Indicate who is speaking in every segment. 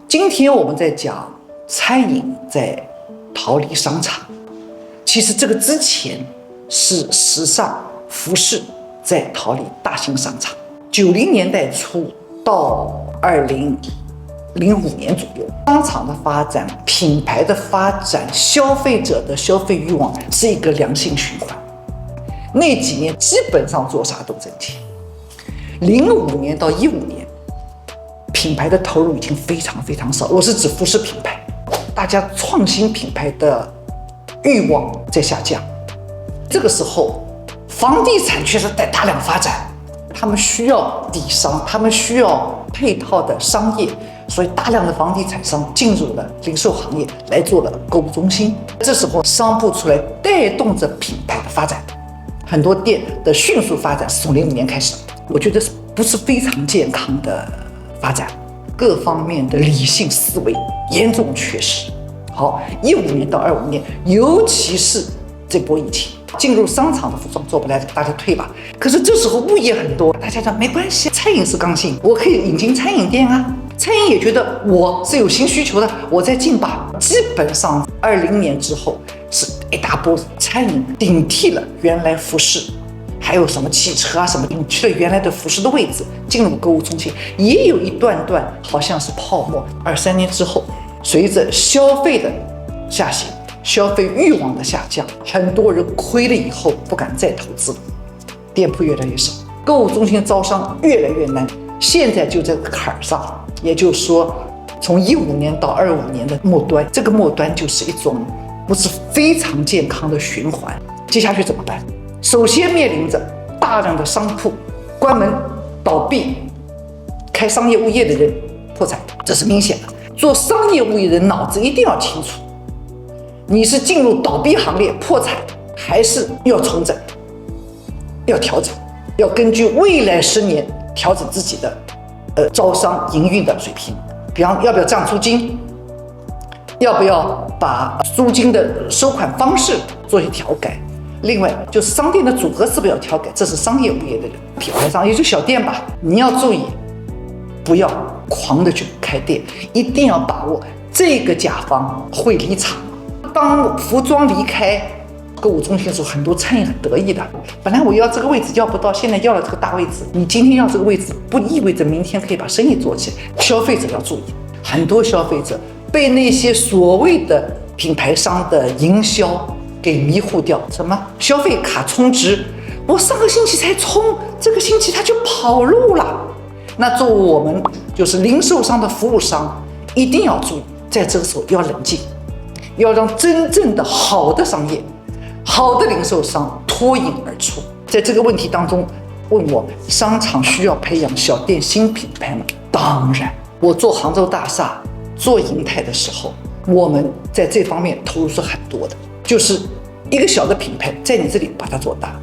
Speaker 1: 今天我们在讲餐饮在逃离商场，其实这个之前是时尚服饰在逃离大型商场。90年代初到2005年左右，商场的发展、品牌的发展、消费者的消费欲望是一个良性循环。那几年基本上做啥都挣钱。05年到15年，品牌的投入已经非常少，我是指服饰品牌，大家创新品牌的欲望在下降。这个时候，房地产确实在大量发展，他们需要底商，他们需要配套的商业，所以大量的房地产商进入了零售行业，来做了购物中心。这时候商铺出来，带动着品牌的发展，很多店的迅速发展是从05年开始的。我觉得不是非常健康的发展，各方面的理性思维严重缺失。好，15年到25年，尤其是这波疫情，进入商场的服装做不来，大家退吧。可是这时候物业很多，大家讲没关系，餐饮是刚性，我可以引进餐饮店啊。餐饮也觉得我是有新需求的，我再进吧。基本上20年之后是一大波餐饮顶替了原来服饰，还有什么汽车啊什么，顶替了原来的服饰的位置，进入购物中心。也有一段好像是泡沫。23年之后，随着消费的下行，消费欲望的下降，很多人亏了以后不敢再投资了，店铺越来越少，购物中心招商越来越难。现在就在这个坎儿上，也就是说，从15年到25年的末端，这个末端就是一种不是非常健康的循环。接下去怎么办？首先面临着大量的商铺关门倒闭，开商业物业的人破产，这是明显的。做商业物业的脑子一定要清楚，你是进入倒闭行列破产，还是要重整，要调整，要根据未来10年调整自己的招商营运的水平。比方要不要降租金，要不要把租金的收款方式做一些调改。另外就是商店的组合是不是要调改，这是商业物业的人。品牌商也就小店吧，你要注意不要狂的去开店，一定要把握这个甲方会离场。当服装离开购物中心的时候，很多餐饮很得意的，本来我要这个位置要不到，现在要了这个大位置。你今天要这个位置，不意味着明天可以把生意做起来。消费者要注意，很多消费者被那些所谓的品牌商的营销给迷惑掉。什么消费卡充值，我上个星期才充，这个星期它就跑路了。那作为我们就是零售商的服务商，一定要注意，在这个时候要冷静，要让真正的好的商业、好的零售商脱颖而出。在这个问题当中，问我商场需要培养小店新品牌吗？当然，我做杭州大厦、做银泰的时候，我们在这方面投入是很多的，就是一个小的品牌在你这里把它做大，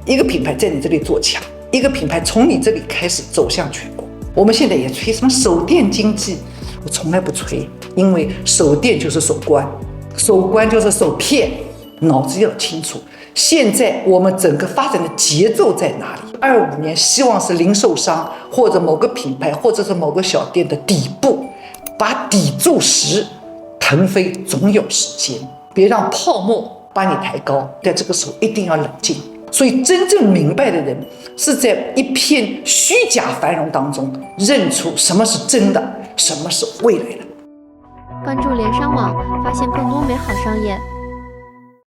Speaker 1: 一个品牌在你这里做强，一个品牌从你这里开始走向全国。我们现在也吹什么守店经济，我从来不吹，因为守店就是守关，守关就是守骗，脑子要清楚。现在我们整个发展的节奏在哪里？25年希望是零售商或者某个品牌或者是某个小店的底部，把底柱石腾飞总有时间，别让泡沫把你抬高。在这个时候一定要冷静。所以真正明白的人是在一片虚假繁荣当中认出什么是真的，什么是未来的。
Speaker 2: 关注联商网，发现更多美好商业。